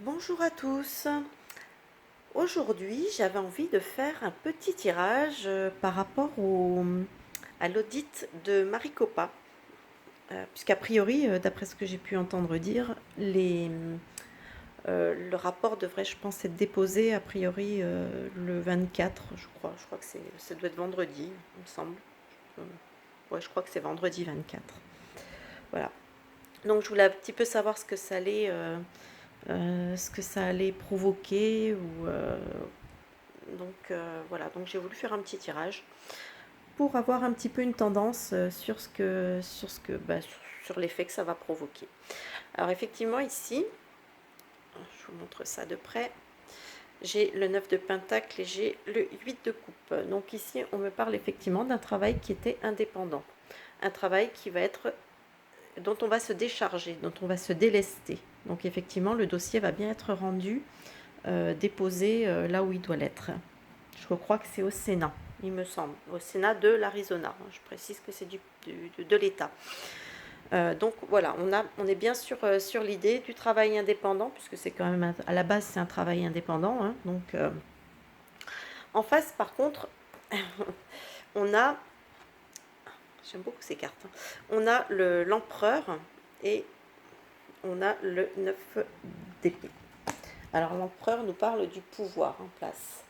Bonjour à tous. Aujourd'hui, j'avais envie de faire un petit tirage par rapport à l'audit de Maricopa. Puisqu'a priori, d'après ce que j'ai pu entendre dire, le rapport devrait, je pense, être déposé a priori le 24, je crois. Je crois que ça doit être vendredi, il me semble. Euh, ouais, je crois que c'est vendredi 24. Voilà. Donc je voulais un petit peu savoir ce que ça allait provoquer voilà, donc j'ai voulu faire un petit tirage pour avoir un petit peu une tendance sur l'effet que ça va provoquer. Alors effectivement ici, je vous montre ça de près, j'ai le 9 de pentacle et j'ai le 8 de coupe. Donc ici on me parle effectivement d'un travail qui était indépendant, un travail dont on va se décharger, dont on va se délester. Donc effectivement le dossier va bien être rendu, déposé là où il doit l'être. Je crois que c'est au Sénat, il me semble, au Sénat de l'Arizona. Je précise que c'est de l'État. Donc voilà, on est bien sur l'idée du travail indépendant, puisque c'est quand même, à la base, c'est un travail indépendant. Hein. Donc en face, par contre, on a, j'aime beaucoup ces cartes, hein. On a l'empereur et on a le 9 d'épée. Alors l'empereur nous parle du pouvoir en place.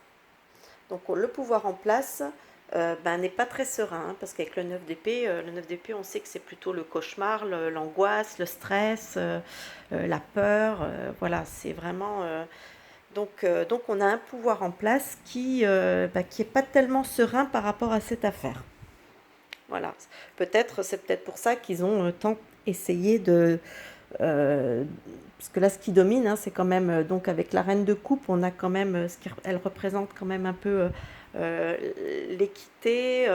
Donc le pouvoir en place n'est pas très serein, hein, parce qu'avec le 9 d'épée, on sait que c'est plutôt le cauchemar, l'angoisse, le stress, la peur. Voilà, c'est vraiment. Donc on a un pouvoir en place qui est pas tellement serein par rapport à cette affaire. Voilà, c'est peut-être pour ça qu'ils ont tant essayé parce que là, ce qui domine, hein, c'est quand même, donc avec la reine de coupe, on a quand même, elle représente quand même un peu euh, l'équité,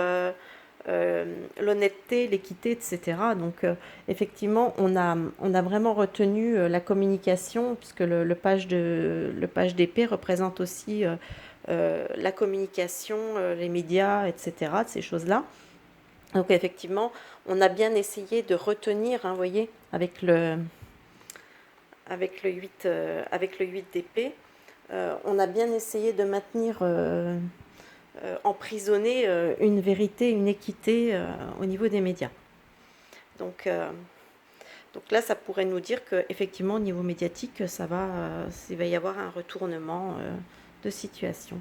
l'honnêteté, l'équité, etc. Donc, effectivement, on a vraiment retenu la communication, puisque le page d'épée représente aussi la communication, les médias, etc., ces choses-là. Donc, effectivement, on a bien essayé de retenir, hein, vous voyez, avec le 8 d'épée, on a bien essayé de maintenir emprisonné une vérité, une équité au niveau des médias. Donc, euh, donc là, ça pourrait nous dire qu'effectivement, au niveau médiatique, il va y avoir un retournement de situation.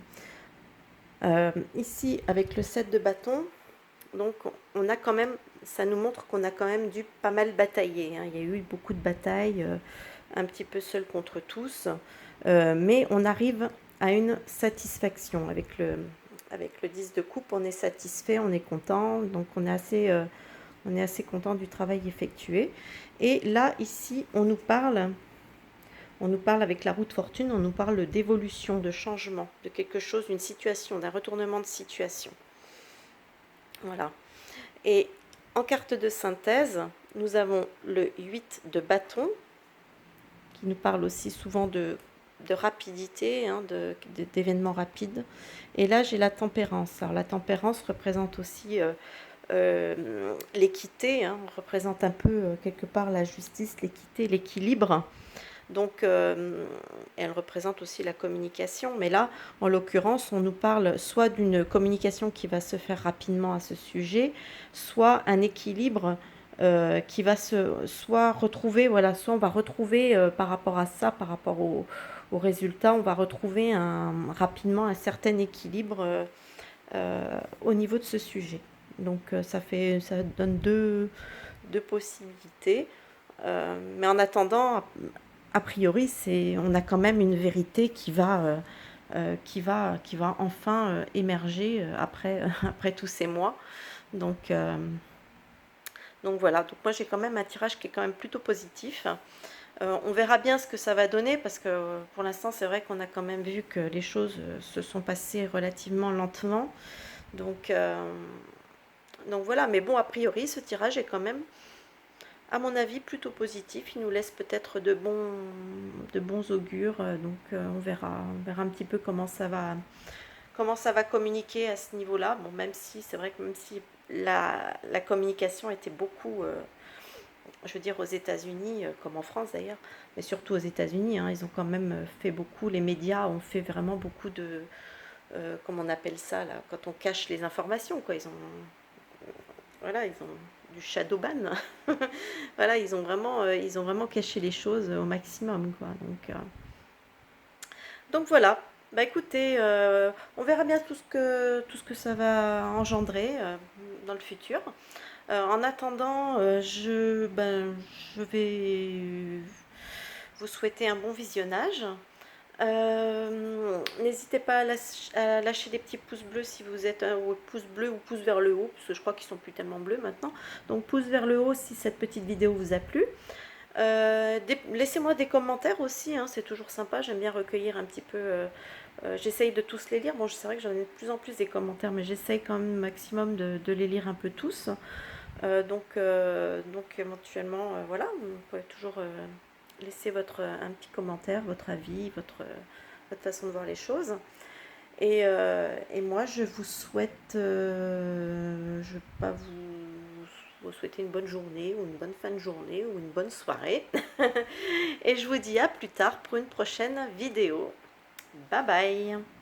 Ici, avec le 7 de bâton, donc on a quand même, ça nous montre qu'on a quand même dû pas mal batailler. Hein. Il y a eu beaucoup de batailles, un petit peu seul contre tous, mais on arrive à une satisfaction avec le 10 de coupe. On est satisfait, on est content, donc on est assez content du travail effectué. Et là, ici, on nous parle avec la roue de fortune, on nous parle d'évolution, de changement, de quelque chose, d'une situation, d'un retournement de situation. Voilà. Et en carte de synthèse, nous avons le 8 de bâton, qui nous parle aussi souvent de rapidité, hein, d'événements rapides. Et là, j'ai la tempérance. Alors, la tempérance représente aussi l'équité, hein, représente un peu quelque part la justice, l'équité, l'équilibre. Donc, elle représente aussi la communication. Mais là, en l'occurrence, on nous parle soit d'une communication qui va se faire rapidement à ce sujet, soit un équilibre qui va soit retrouver, voilà, soit on va retrouver par rapport à ça, par rapport au résultat, on va retrouver rapidement un certain équilibre au niveau de ce sujet. Donc ça donne deux possibilités. Mais en attendant, a priori, on a quand même une vérité qui va enfin émerger après tous ces mois. Donc, donc voilà, donc moi j'ai quand même un tirage qui est quand même plutôt positif. On verra bien ce que ça va donner, parce que pour l'instant c'est vrai qu'on a quand même vu que les choses se sont passées relativement lentement. Donc, donc voilà, mais bon, a priori ce tirage est quand même, à mon avis, plutôt positif. Il nous laisse peut-être de bons augures. Donc on verra un petit peu comment ça va communiquer à ce niveau-là. Bon, même si c'est vrai que même si la communication était je veux dire aux États-Unis, comme en France d'ailleurs, mais surtout aux États-Unis, hein, ils ont quand même fait beaucoup, les médias ont fait vraiment beaucoup de, comment on appelle ça là, quand on cache les informations, quoi. Ils ont, voilà, ils ont du shadow ban. Voilà, ils ont vraiment caché les choses au maximum, quoi. Donc voilà. Bah écoutez, on verra bien tout ce que ça va engendrer dans le futur. En attendant, je vais vous souhaiter un bon visionnage. N'hésitez pas à lâcher des petits pouces bleus si vous êtes ou pouce bleu ou pouce vers le haut, parce que je crois qu'ils sont plus tellement bleus maintenant. Donc pouce vers le haut si cette petite vidéo vous a plu. Laissez-moi des commentaires aussi, hein, c'est toujours sympa, j'aime bien recueillir un petit peu. J'essaye de tous les lire. Bon, c'est vrai que j'en ai de plus en plus des commentaires, mais j'essaye quand même maximum de les lire un peu tous. Donc éventuellement, voilà, vous pouvez toujours laisser un petit commentaire, votre avis, votre façon de voir les choses. Et moi, je vous souhaite, je ne vais pas vous souhaiter une bonne journée ou une bonne fin de journée ou une bonne soirée. Et je vous dis à plus tard pour une prochaine vidéo. Bye bye!